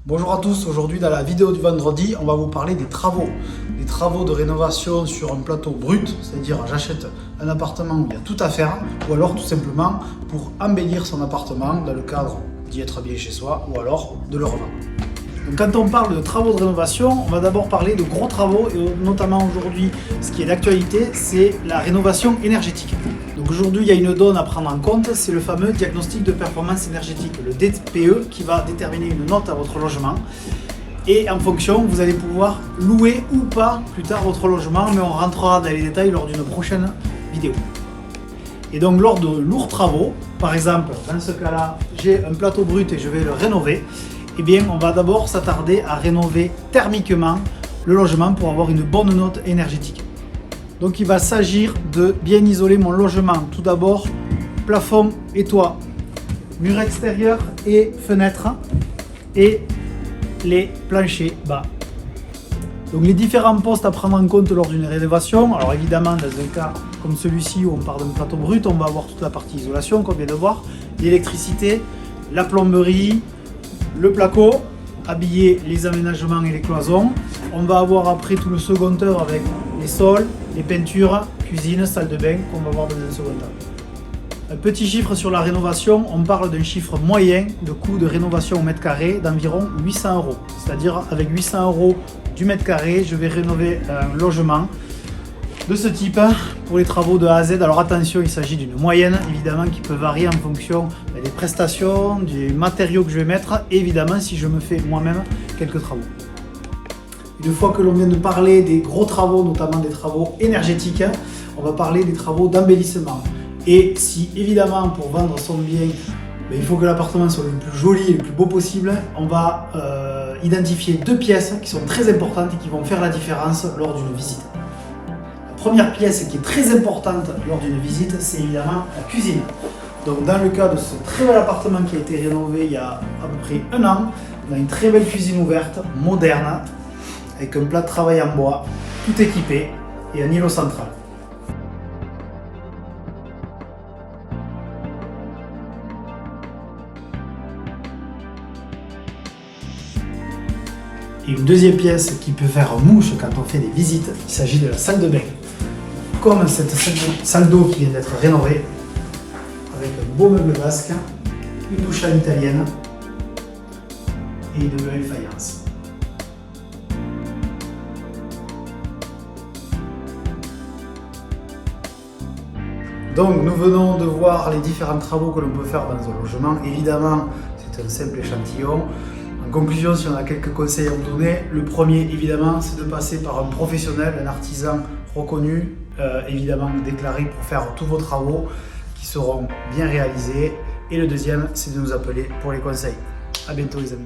Bonjour à tous, aujourd'hui dans la vidéo du vendredi, on va vous parler des travaux. Des travaux de rénovation sur un plateau brut, c'est-à-dire j'achète un appartement où il y a tout à faire, ou alors tout simplement pour embellir son appartement dans le cadre d'y être bien chez soi, ou alors de le revendre. Donc quand on parle de travaux de rénovation, on va d'abord parler de gros travaux, et notamment aujourd'hui, ce qui est d'actualité, c'est la rénovation énergétique. Donc aujourd'hui, il y a une donne à prendre en compte, c'est le fameux diagnostic de performance énergétique, le DPE, qui va déterminer une note à votre logement. Et en fonction, vous allez pouvoir louer ou pas plus tard votre logement, mais on rentrera dans les détails lors d'une prochaine vidéo. Et donc lors de lourds travaux, par exemple, dans ce cas-là, j'ai un plateau brut et je vais le rénover, eh bien on va d'abord s'attarder à rénover thermiquement le logement pour avoir une bonne note énergétique. Donc il va s'agir de bien isoler mon logement. Tout d'abord, plafond et toit, mur extérieur et fenêtres et les planchers bas. Donc les différents postes à prendre en compte lors d'une rénovation. Alors évidemment, dans un cas comme celui-ci où on part d'un plateau brut, on va avoir toute la partie isolation qu'on vient de voir, l'électricité, la plomberie, le placo, habiller les aménagements et les cloisons. On va avoir après tout le second œuvre avec les sols, les peintures, cuisine, salle de bain qu'on va voir dans un second temps. Un petit chiffre sur la rénovation, on parle d'un chiffre moyen de coût de rénovation au mètre carré d'environ 800 €. C'est-à-dire avec 800 € du mètre carré, je vais rénover un logement de ce type pour les travaux de A à Z. Alors attention, il s'agit d'une moyenne évidemment qui peut varier en fonction des prestations, du matériau que je vais mettre et évidemment si je me fais moi-même quelques travaux. Une fois que l'on vient de parler des gros travaux, notamment des travaux énergétiques, on va parler des travaux d'embellissement. Et si évidemment pour vendre son bien, il faut que l'appartement soit le plus joli et le plus beau possible, on va identifier deux pièces qui sont très importantes et qui vont faire la différence lors d'une visite. La première pièce qui est très importante lors d'une visite, c'est évidemment la cuisine. Donc dans le cas de ce très bel appartement qui a été rénové il y a à peu près un an, on a une très belle cuisine ouverte, moderne, avec un plat de travail en bois, tout équipé et un îlot central. Et une deuxième pièce qui peut faire mouche quand on fait des visites, il s'agit de la salle de bain. Comme cette salle d'eau qui vient d'être rénovée, avec un beau meuble basque, une douche à l'italienne et de belles faïences. Donc nous venons de voir les différents travaux que l'on peut faire dans un logement. Évidemment, c'est un simple échantillon. En conclusion, si on a quelques conseils à vous donner, le premier évidemment c'est de passer par un professionnel, un artisan reconnu, évidemment déclaré pour faire tous vos travaux qui seront bien réalisés. Et le deuxième, c'est de nous appeler pour les conseils. À bientôt les amis.